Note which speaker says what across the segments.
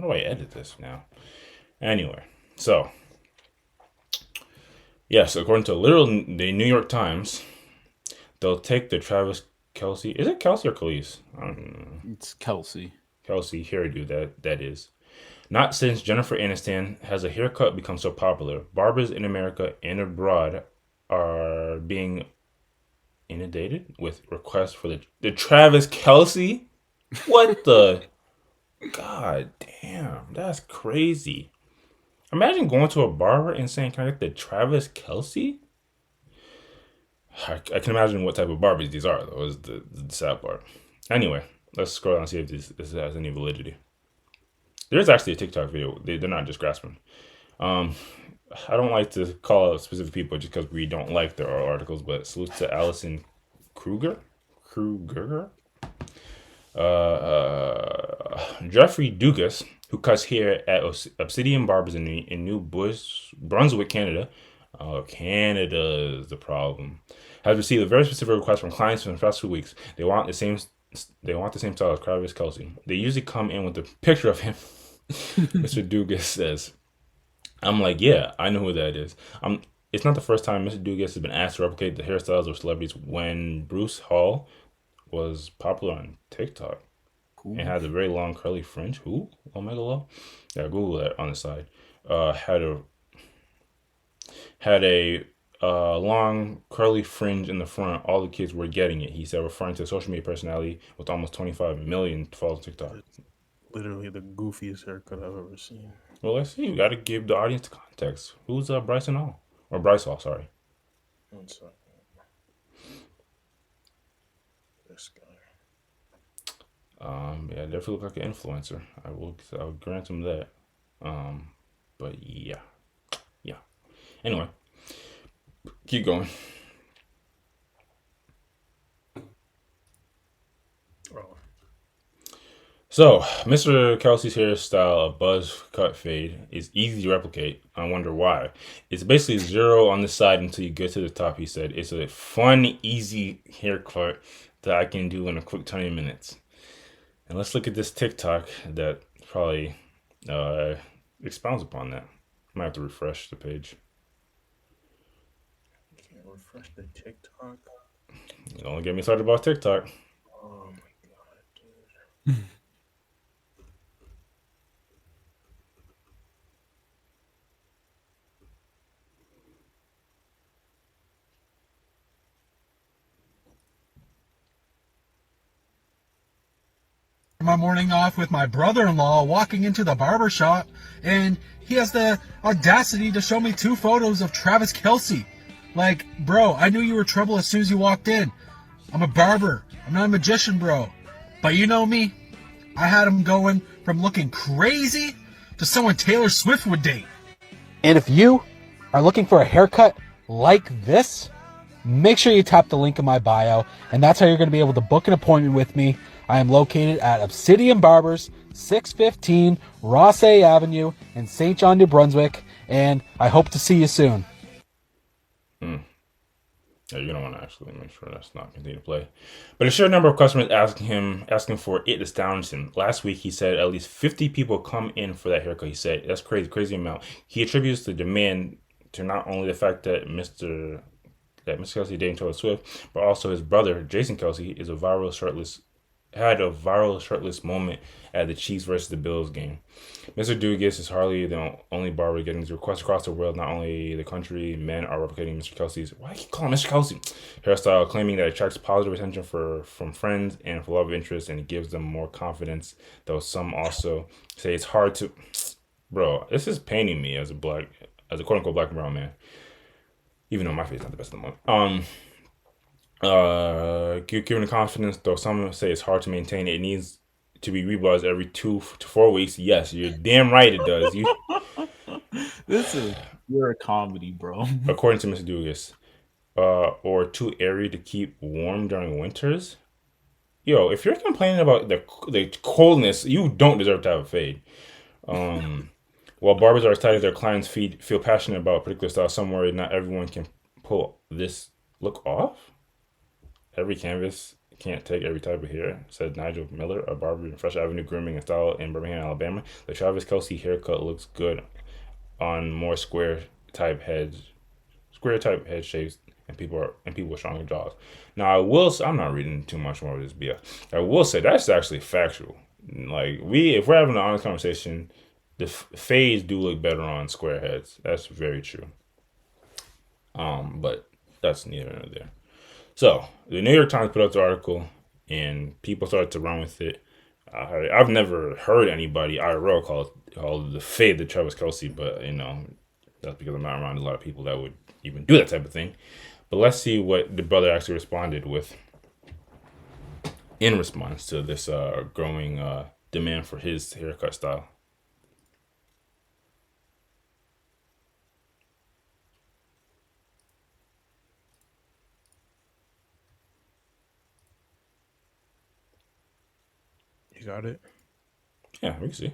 Speaker 1: How do I edit this now? Anyway, so yes, according to the New York Times, they'll take the Travis Kelce. Is it Kelce or Khalees? I don't know.
Speaker 2: It's Kelsey.
Speaker 1: Kelce hairdo that is. Not since Jennifer Aniston has a haircut become so popular. Barbers in America and abroad are being inundated with requests for the Travis Kelce. What the God damn, that's crazy. Imagine going to a barber and saying, "Can I get the Travis Kelce?" I can imagine what type of barbers these are, though, is the sad part. Anyway, let's scroll down and see if this has any validity. There's actually a TikTok video. They're not just grasping. Um, I don't like to call out specific people just because we don't like their articles, but salute to Allison Kruger. Kruger? Jeffrey Dugas, who cuts hair at Obsidian Barbers in New Brunswick, Canada. Oh, Canada is the problem. Has received a very specific request from clients in the past 2 weeks. They want the same. They want the same style as Travis Kelce. They usually come in with a picture of him. Mr. Dugas says. I'm like, yeah, I know who that is. It's not the first time Mr. Dugas has been asked to replicate the hairstyles of celebrities. When Bruce Hall was popular on TikTok and
Speaker 2: Cool.
Speaker 1: had a very long curly fringe. Who? Omega Law? Yeah, Google that on the side. Had a long curly fringe in the front. All the kids were getting it. He said, referring to a social media personality with almost 25 million followers on TikTok.
Speaker 2: It's literally the goofiest haircut I've ever seen.
Speaker 1: Well, let's see. You got to give the audience the context. Who's Bryson Hall or Bryce Hall? Sorry.
Speaker 2: One second. This guy.
Speaker 1: Yeah, definitely look like an influencer. I'll grant him that. Um, but yeah, yeah. Anyway, keep going.
Speaker 2: Oh,
Speaker 1: So, Mr. Kelsey's hairstyle, a buzz cut fade, is easy to replicate. I wonder why. It's basically zero on the side until you get to the top, he said. It's a fun, easy haircut that I can do in a quick 20 minutes. And let's look at this TikTok that probably uh, expounds upon that. Might have to refresh the page.
Speaker 2: can't refresh the TikTok.
Speaker 1: Don't get me started about TikTok.
Speaker 2: Oh my god, dude.
Speaker 3: My morning off with my brother-in-law walking into the barber shop, and he has the audacity to show me two photos of Travis Kelce. Like, bro, I knew you were trouble as soon as you walked in. I'm a barber. I'm not a magician, bro. But you know me. I had him going from looking crazy to someone Taylor Swift would date. And if you are looking for a haircut like this, make sure you tap the link in my bio, and that's how you're going to be able to book an appointment with me. I am located at Obsidian Barbers, 615 Ross A. Avenue in St. John, New Brunswick, and I hope to see you soon.
Speaker 1: Hmm. Yeah, you're gonna want to actually make sure that's not continue to play. But a sheer number of customers asking for it astounds him. Last week, he said at least 50 people come in for that haircut. He said that's crazy, crazy amount. He attributes the demand to not only the fact that Mr. Kelsey dating Taylor Swift, but also his brother Jason Kelsey is a viral shirtless had a viral shirtless moment at the Chiefs versus the Bills game. Mr. Dugas is hardly the only barber getting these requests across the world. Not only the country, men are replicating Mr. Kelsey's, why do you keep calling Mr. Kelsey, hairstyle, claiming that it attracts positive attention from friends and for love of interest, and it gives them more confidence. Though some also say it's hard to, bro. This is painting me as a quote unquote black and brown man. Even though my face is not the best in the moment. Given the confidence, though some say it's hard to maintain, it needs to be rebuzzed every 2 to 4 weeks. Yes, you're damn right it does. You,
Speaker 2: This is pure comedy, bro.
Speaker 1: according to Mr. Dugas, or too airy to keep warm during winters. Yo, if you're complaining about the coldness, you don't deserve to have a fade. Um, while barbers are excited their clients feel passionate about a particular style, some worry not everyone can pull this look off. Every can't take every type of hair, said Nigel Miller, a barber in Fresh Avenue Grooming and Style in Birmingham, Alabama. The Travis Kelce haircut looks good on more square type head shapes, and people with stronger jaws. Now, I'm not reading too much more of this BS. I will say that's actually factual. Like if we're having an honest conversation, the fades do look better on square heads. That's very true. But that's neither here nor there. So the New York Times put out the article, and people started to run with it. I've never heard anybody IRL call the fade the Travis Kelce, but that's because I'm not around a lot of people that would even do that type of thing. But let's see what the brother actually responded with in response to this growing demand for his haircut style.
Speaker 4: You got it.
Speaker 1: Yeah, we can see.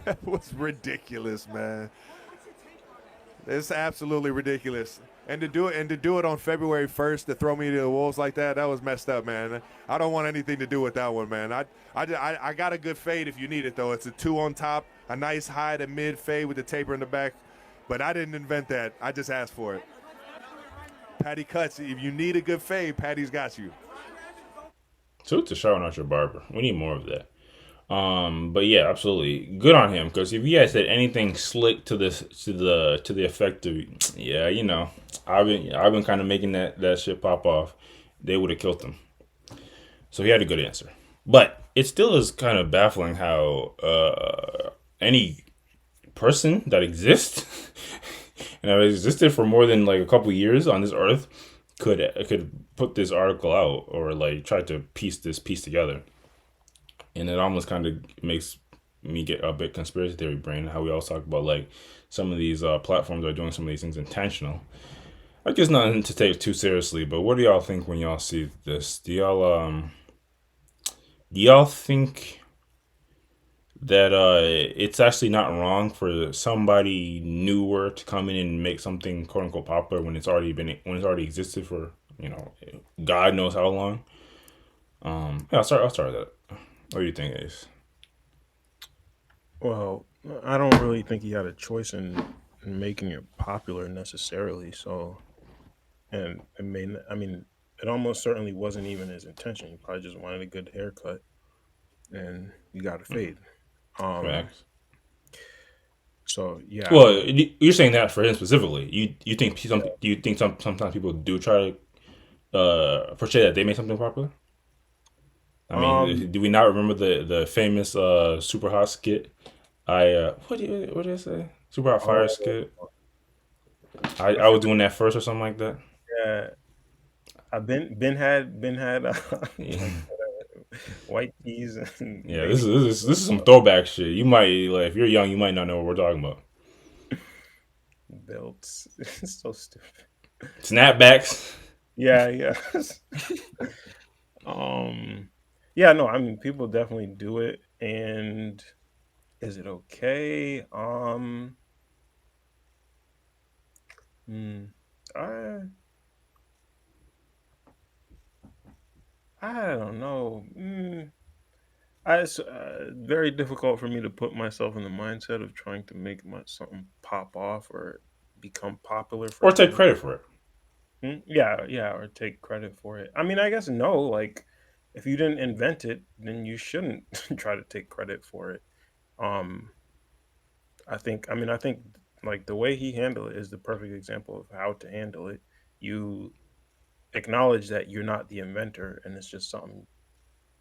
Speaker 5: That was ridiculous, man. It's absolutely ridiculous. And to do it on February 1st to throw me to the wolves like that was messed up, man. I don't want anything to do with that one, man. I got a good fade if you need it though. It's a 2 on top, a nice high to mid fade with the taper in the back. But I didn't invent that. I just asked for it. Patty cuts. If you need a good fade, Patty's got you.
Speaker 1: So to shout out your barber. We need more of that. But yeah, absolutely, good on him. Because if he had said anything slick to the effect of, yeah, I've been kind of making that shit pop off, they would have killed him. So he had a good answer. But it still is kind of baffling how any person that exists and have existed for more than like a couple years on this earth could put this article out or like try to piece this piece together. And it almost kind of makes me get a bit conspiracy theory brain. How we always talk about like some of these platforms are doing some of these things intentional. I guess nothing to take too seriously, but what do y'all think when y'all see this? Do y'all think that it's actually not wrong for somebody newer to come in and make something quote unquote popular when it's already existed for God knows how long? Yeah, I'll start with that. What do you think, Ace?
Speaker 4: Well, I don't really think he had a choice in making it popular necessarily. So, and I mean, it almost certainly wasn't even his intention. He probably just wanted a good haircut, and you got a fade. Um,
Speaker 1: Facts.
Speaker 4: so yeah, I
Speaker 1: Well,
Speaker 4: mean,
Speaker 1: you're saying that for him specifically. You think do you think sometimes people do try to portray that they made something popular? I
Speaker 4: um,
Speaker 1: mean, do we not remember the famous super hot skit? What did I say? Super hot fire
Speaker 4: oh,
Speaker 1: skit.
Speaker 4: I
Speaker 1: I was
Speaker 4: forgot.
Speaker 1: doing that first or something like that.
Speaker 4: Yeah, Ben had
Speaker 1: Yeah,
Speaker 4: like white tees and
Speaker 1: yeah.
Speaker 4: baby
Speaker 1: This is some throwback shit. You might like if you're young, you might not know what we're talking about.
Speaker 4: belts. It's so stupid.
Speaker 1: Snapbacks.
Speaker 4: Yeah, yeah. um, yeah. No, I mean, people definitely do it, and is it okay? Hmm, I I don't know. It's very difficult for me to put myself in the mindset of trying to make something pop off or become popular for
Speaker 1: Or take
Speaker 4: everyone.
Speaker 1: credit for it.
Speaker 4: Yeah, yeah, or take credit for it. I mean, I guess no. Like, if you didn't invent it, then you shouldn't try to take credit for it. Um, I think like the way he handled it is the perfect example of how to handle it. You acknowledge that you're not the inventor, and it's just something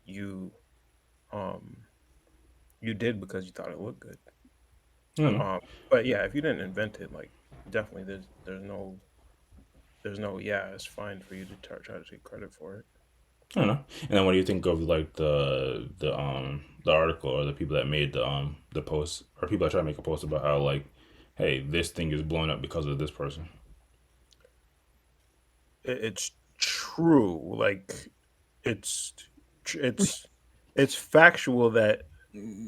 Speaker 4: you um you did because you thought it looked good.
Speaker 1: I don't know.
Speaker 4: But yeah, if you didn't invent it, like definitely there's no yeah, it's fine for you to try to take credit for it.
Speaker 1: I don't know. And then what do you think of like the article or the people that made the post or people that try to make a post about how like, hey, this thing is blowing up because of this person.
Speaker 4: It's true. Like it's it's it's factual that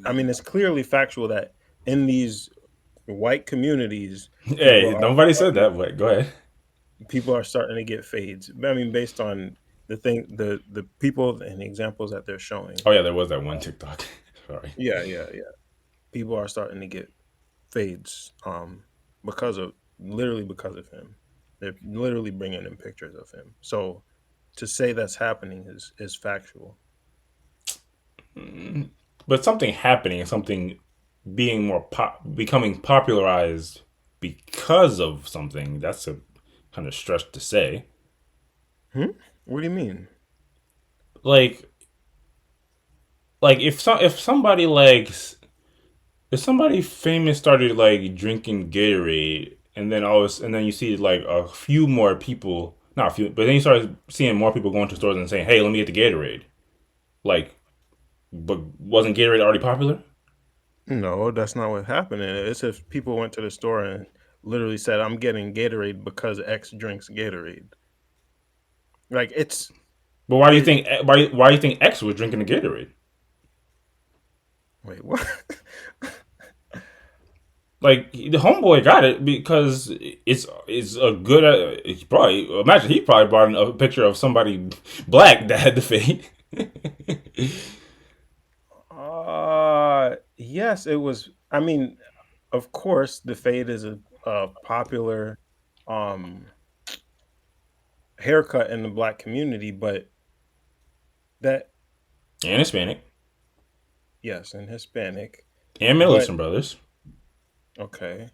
Speaker 4: I mean it's clearly factual that in these white communities,
Speaker 1: Hey, nobody said that, but go ahead.
Speaker 4: people are starting to get fades. I mean, based on the people and the examples that they're showing.
Speaker 1: Oh yeah, there was that one TikTok. Sorry.
Speaker 4: Yeah, yeah, yeah. People are starting to get fades because of literally because of him. They're literally bringing in pictures of him. So to say that's happening is factual.
Speaker 1: But something happening, something being becoming popularized because of something. That's a kind of stretch to say.
Speaker 4: Hmm? What do you mean?
Speaker 1: Like, if somebody if somebody famous started like drinking Gatorade, and then and then you see like a few more people, not a few, but then you start seeing more people going to stores and saying, "Hey, let me get the Gatorade." Like, but wasn't Gatorade already popular?
Speaker 4: No, that's not what happened. It's if people went to the store and literally said, "I'm getting Gatorade because X drinks Gatorade." Like
Speaker 1: But why do you
Speaker 4: it.
Speaker 1: think why do you think X was drinking the Gatorade?
Speaker 4: Wait, what?
Speaker 1: Like the homeboy got it because it's a good. It's probably imagine he probably brought in a picture of somebody black that had the fade.
Speaker 4: Yes, it was. I mean, of course, the fade is a popular um haircut in the black community, but that
Speaker 1: And Hispanic
Speaker 4: yes, and Hispanic,
Speaker 1: and Middle
Speaker 4: but
Speaker 1: Eastern brothers.
Speaker 4: okay,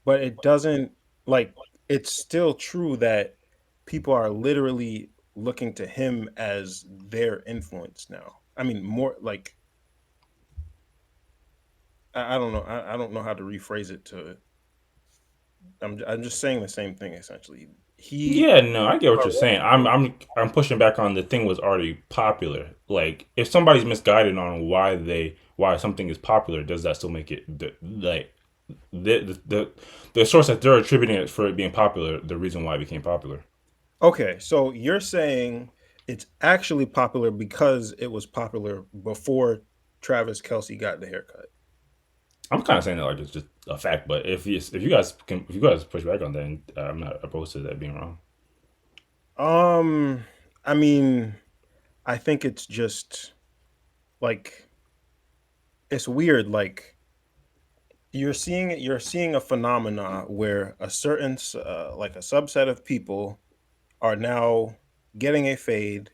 Speaker 4: but it doesn't like it's still true that people are literally looking to him as their influence now. I mean, more like I don't know. I don't know how to rephrase it to. I'm just saying the same thing essentially. He
Speaker 1: Yeah, no, I get what
Speaker 4: are
Speaker 1: you're saying.
Speaker 4: looking to
Speaker 1: I'm pushing back on the thing was already popular. Like if somebody's misguided on why something is popular, does that still make it like the source that they're attributing it for it being popular, the reason why it became popular?
Speaker 4: Okay, so you're saying it's actually popular because it was popular before Travis Kelce got the haircut.
Speaker 1: I'm kind of saying that like it's just a fact, but if you guys push back on that, I'm not opposed to that being wrong.
Speaker 4: Um, I mean, I think it's just like it's weird. Like you're seeing a phenomena where a certain like a subset of people are now getting a fade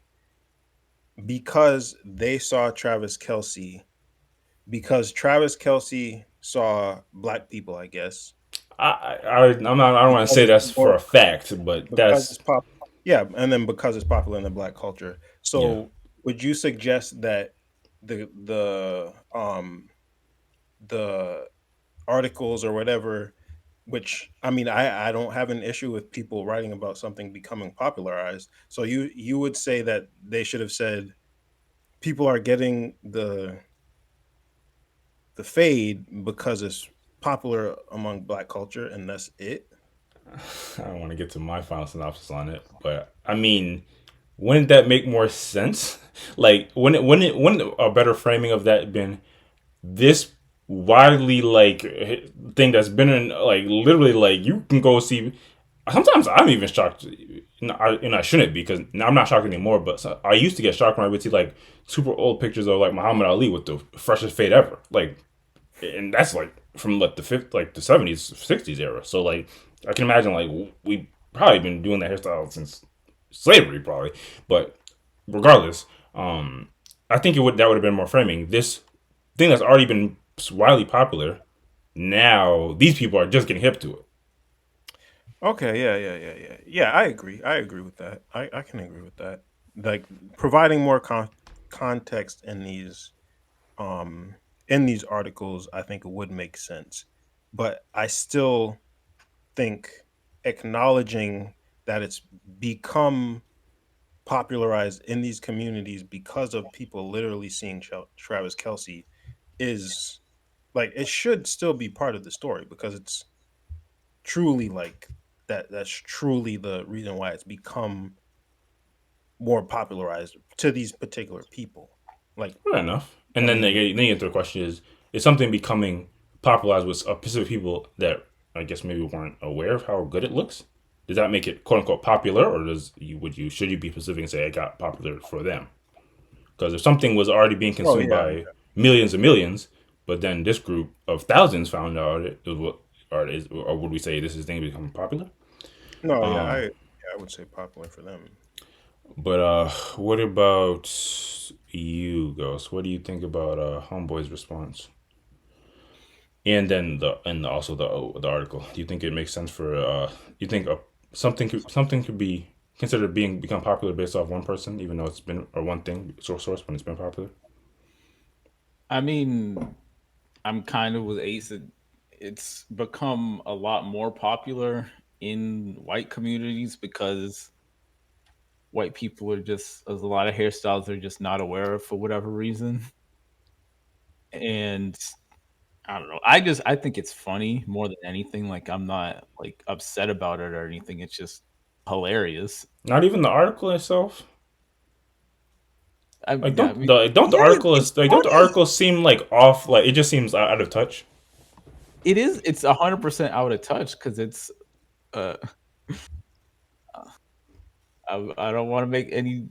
Speaker 4: because they saw Travis Kelce because Travis Kelce saw black people, I guess,
Speaker 1: I'm not. I don't want to
Speaker 4: because
Speaker 1: say
Speaker 4: it's
Speaker 1: that's for
Speaker 4: more
Speaker 1: a fact, but
Speaker 4: because
Speaker 1: that's
Speaker 4: it's pop. Yeah, and then because it's popular in the black culture.
Speaker 1: yeah.
Speaker 4: So, would you suggest that the articles or whatever, which I mean, I don't have an issue with people writing about something becoming popularized. So you would say that they should have said people are getting the fade because it's popular among black culture and that's it.
Speaker 1: I don't want to get to my final synopsis on it, but I mean, wouldn't that make more sense? Like, wouldn't a better framing of that been this widely like thing that's been in like literally like you can go see. Sometimes I'm even shocked, and I shouldn't be because now I'm not shocked anymore. But I used to get shocked when I would see like super old pictures of like Muhammad Ali with the freshest fade ever. Like, and that's like from like the fifth, like the '70s, '60s era. So like I can imagine like we probably been doing that hairstyle since slavery, probably. But regardless, I think it would that would have been more framing. This thing that's already been widely popular. Now these people are just getting hip to it.
Speaker 4: Okay, yeah, yeah, yeah, yeah. Yeah, I agree. I agree with that. I can agree with that. Like providing more context um in these articles, I think it would make sense. But I still think acknowledging that it's become popularized in these communities because of people literally seeing Travis Kelce is like it should still be part of the story because it's truly like that's truly the reason why it's become more popularized to these particular people. Like
Speaker 1: Fair enough.
Speaker 4: I
Speaker 1: And then
Speaker 4: mean,
Speaker 1: then you get the question is something becoming popularized with specific people that I guess maybe weren't aware of how good it looks? Does that make it quote unquote popular, or should you be specific and say it got popular for them? Because if something was already being
Speaker 4: Oh
Speaker 1: consumed
Speaker 4: yeah,
Speaker 1: by millions and millions, but then this group of thousands found out it was, or would we say this is thing becoming popular?
Speaker 4: no,
Speaker 1: Um,
Speaker 4: I would say popular for them.
Speaker 1: but what about you, Ghost? What do you think about Homeboy's response? And then also the article. Do you think it makes sense for you think something could be considered become popular based off one person, even though it's been or one thing source when it's been popular?
Speaker 2: I mean, I'm kind of with Ace. It's become a lot more popular in white communities because white people are just there's a lot of hairstyles they're just not aware of for whatever reason. And I don't know. I think it's funny more than anything. Like I'm not like upset about it or anything. It's just hilarious.
Speaker 1: Not even the article itself. Like
Speaker 2: I mean,
Speaker 1: don't the
Speaker 2: yeah, it's
Speaker 1: articles like don't the
Speaker 2: funny.
Speaker 1: articles seem like off? Like it just seems out of touch.
Speaker 2: It is. It's 100% out of touch because it's. Uh, I don't want to make any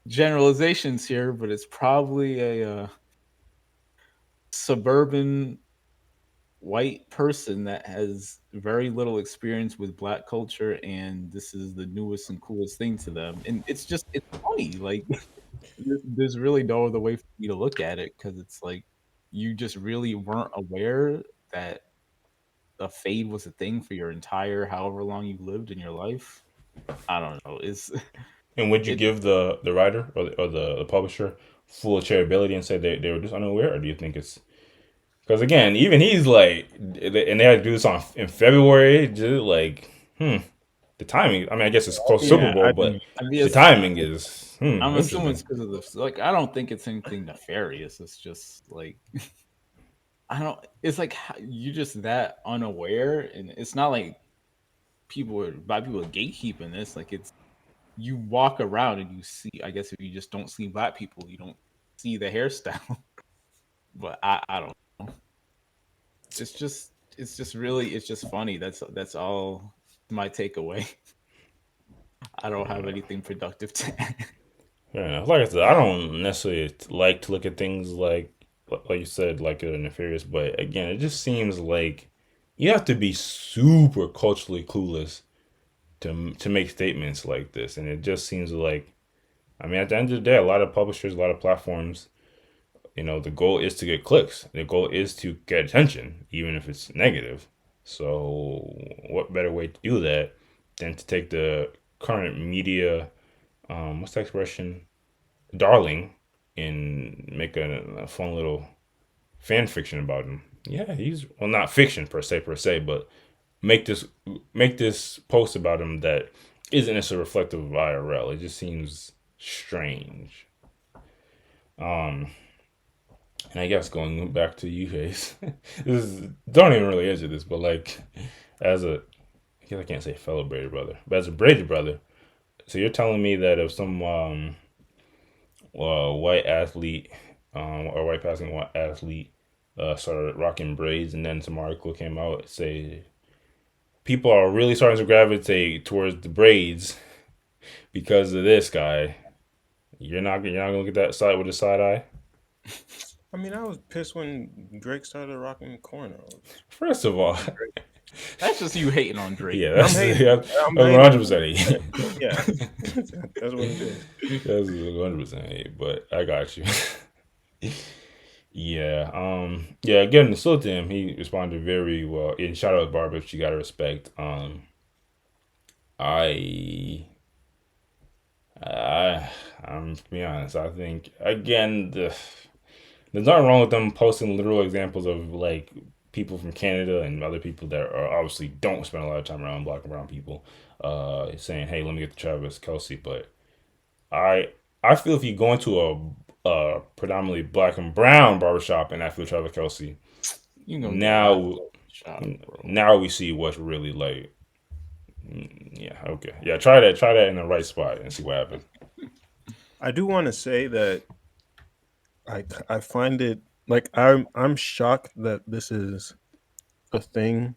Speaker 2: generalizations here, but it's probably a suburban white person that has very little experience with black culture, and this is the newest and coolest thing to them. And it's funny. Like there's really no other way for me to look at it because it's like you just really weren't aware that a fade was a thing for your entire however long you lived in your life. I don't know. It's
Speaker 1: And would you
Speaker 2: it
Speaker 1: give the writer or the publisher full charitability and say they were just unaware, or do you think it's because again, even he's like, and they had to do this in February, just like, the timing. I mean, I guess it's close to Super
Speaker 4: Yeah,
Speaker 1: Bowl,
Speaker 4: I
Speaker 1: but
Speaker 4: think
Speaker 2: I mean,
Speaker 1: the timing is
Speaker 2: I'm assuming
Speaker 1: interesting.
Speaker 2: it's because of the like. I don't think it's anything nefarious. It's just like I don't. It's like you're just that unaware, and it's not like black people are gatekeeping this. Like it's you walk around and you see. I guess if you just don't see black people, you don't see the hairstyle. But I don't. It's just funny. That's all my takeaway. I don't have anything productive to add.
Speaker 1: Yeah, like I said, I don't necessarily like to look at things like you said, like nefarious. But again, it just seems like you have to be super culturally clueless to make statements like this, and it just seems like I mean, at the end of the day, a lot of publishers, a lot of platforms, the goal is to get clicks. The goal is to get attention, even if it's negative. So, what better way to do that than to take the current media, what's the expression, darling, and make a fun little fan fiction about him? Yeah, he's well, not fiction per se, but make this make this post about him that isn't necessarily reflective of IRL. It just seems strange. Um, And I guess going back to you guys, don't even really answer this, but like, as a, I guess I can't say fellow braided brother, but as a braided brother, so you're telling me that if some white athlete, or white passing white athlete, started rocking braids, and then some article came out say people are really starting to gravitate towards the braids because of this guy, you're not gonna look at that side with a side eye.
Speaker 4: I mean, I was pissed when Drake started rocking cornrows.
Speaker 1: First of all,
Speaker 2: That's just you hating on Drake.
Speaker 1: yeah,
Speaker 4: I'm
Speaker 1: that's
Speaker 4: hating.
Speaker 1: yeah,
Speaker 4: I'm
Speaker 1: one
Speaker 4: hating
Speaker 1: hundred
Speaker 4: on him.
Speaker 1: percent.
Speaker 4: Yeah, that's what it is.
Speaker 1: That's 100%. But I got you. Yeah. Yeah. Again, to salute to him, he responded very well. And shout out Barbara, you gotta respect. I, I, I'm to be honest. I think again, there's nothing wrong with them posting literal examples of like people from Canada and other people that are obviously don't spend a lot of time around black and brown people. Saying, "Hey, let me get the Travis Kelce," but I I feel if you go into a predominantly black and brown barbershop and I feel Travis Kelce,
Speaker 2: You gonna get laughed
Speaker 1: now
Speaker 2: at the shop, bro.
Speaker 1: now we see what's really like. Yeah, okay, yeah. Try that in the right spot and see what happens.
Speaker 4: I do want to say that I find it like I'm shocked that this is a thing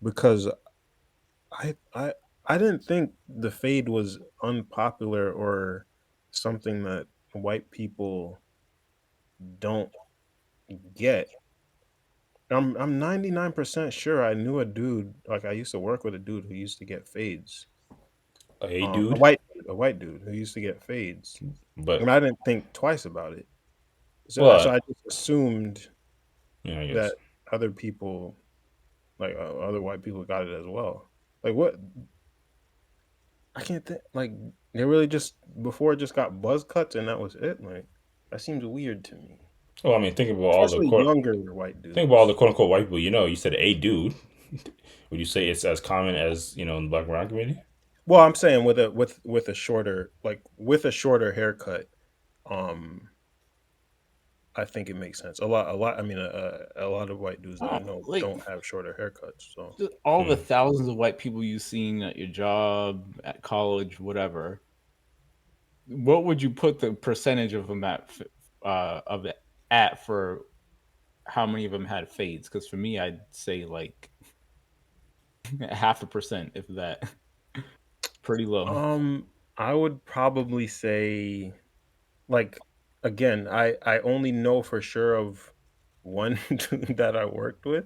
Speaker 4: because I I I didn't think the fade was unpopular or something that white people don't get. I'm 99% sure I knew a dude, like I used to work with a dude who used to get fades.
Speaker 1: Hey,
Speaker 4: A
Speaker 1: dude.
Speaker 4: white dude who used to get fades.
Speaker 1: But
Speaker 4: And I didn't think twice about it. So
Speaker 1: well,
Speaker 4: I just assumed
Speaker 1: I guess.
Speaker 4: that other people, like other white people, got it as well. Like what? I can't think. Like they really just before it just got buzz cuts and that was it. Like that seems weird to me,
Speaker 1: Well, I mean, think about all the
Speaker 4: especially
Speaker 1: quote.
Speaker 4: younger white
Speaker 1: Think about all the
Speaker 4: dudes.
Speaker 1: quote unquote white people. You know, you said a dude. Would you say it's as common as in the black and brown community?
Speaker 4: Well, I'm saying with a shorter with a shorter haircut. Um, I think it makes sense. A lot. I mean, a lot of white dudes that I know
Speaker 2: Like
Speaker 4: don't have shorter haircuts. So
Speaker 2: just all the
Speaker 1: Hmm.
Speaker 2: thousands of white people you've seen at your job, at college, whatever. What would you put the percentage of them of it at for how many of them had fades? Because for me, I'd say like 0.5%, if that. Pretty low.
Speaker 4: I would probably say like again, I only know for sure of one dude that I worked with,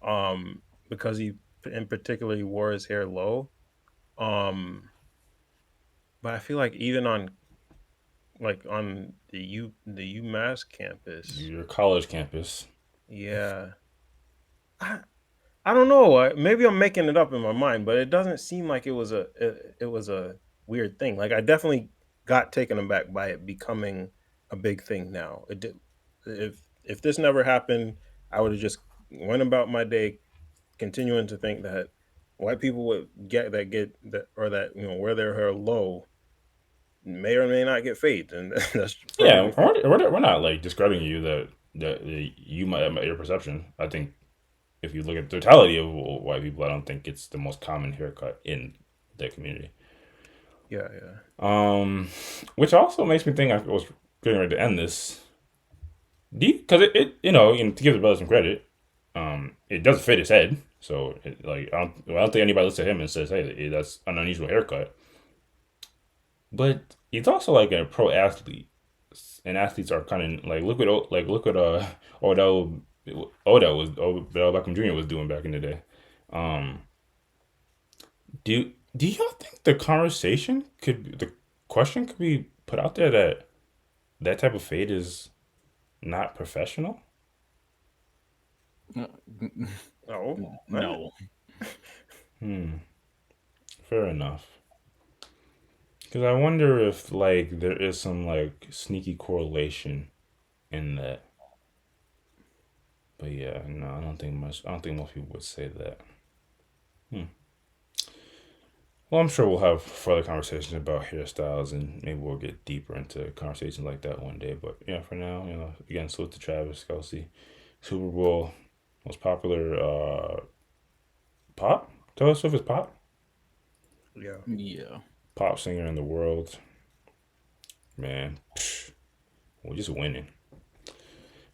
Speaker 4: um, because he in particular he wore his hair low. Um, but I feel like even on on the UMass campus,
Speaker 1: Your college campus.
Speaker 4: yeah, I, I don't know. Maybe I'm making it up in my mind, but it doesn't seem like it was a weird thing. Like I definitely got taken aback by it becoming a big thing now. It did, if this never happened, I would have just went about my day continuing to think that white people would get that or that wear their hair low may or may not get fades, and that's
Speaker 1: Yeah,
Speaker 4: perfectly fine.
Speaker 1: we're not like describing you that you might have your perception. I think if you look at the totality of white people, I don't think it's the most common haircut in the community.
Speaker 4: Yeah, yeah,
Speaker 1: Um, which also makes me think I was getting ready to end this. Do you? Because to give the brother some credit, it does fit his head. So I don't think anybody looks at him and says, "Hey, that's an unusual haircut." But he's also like a pro athlete, and athletes are kind of like look at Odell Odell Beckham Jr. was doing back in the day. Um, do y'all think the question could be put out there that that type of fade is not professional?
Speaker 4: oh, what?
Speaker 2: No.
Speaker 1: Hmm. Fair enough. Because I wonder if like there is some like sneaky correlation in that. But yeah, no, I don't think much. I don't think most people would say that. Hmm. Well, I'm sure we'll have further conversations about hairstyles, and maybe we'll get deeper into conversations like that one day. But yeah, for now, again, salute to Travis Kelce, Super Bowl most popular pop. Taylor Swift is
Speaker 4: Yeah.
Speaker 2: Yeah.
Speaker 1: pop singer in the world. Man, we're just winning,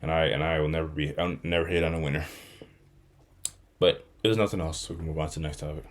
Speaker 1: and I I'll never hate on a winner. But if there's nothing else, we can move on to the next topic.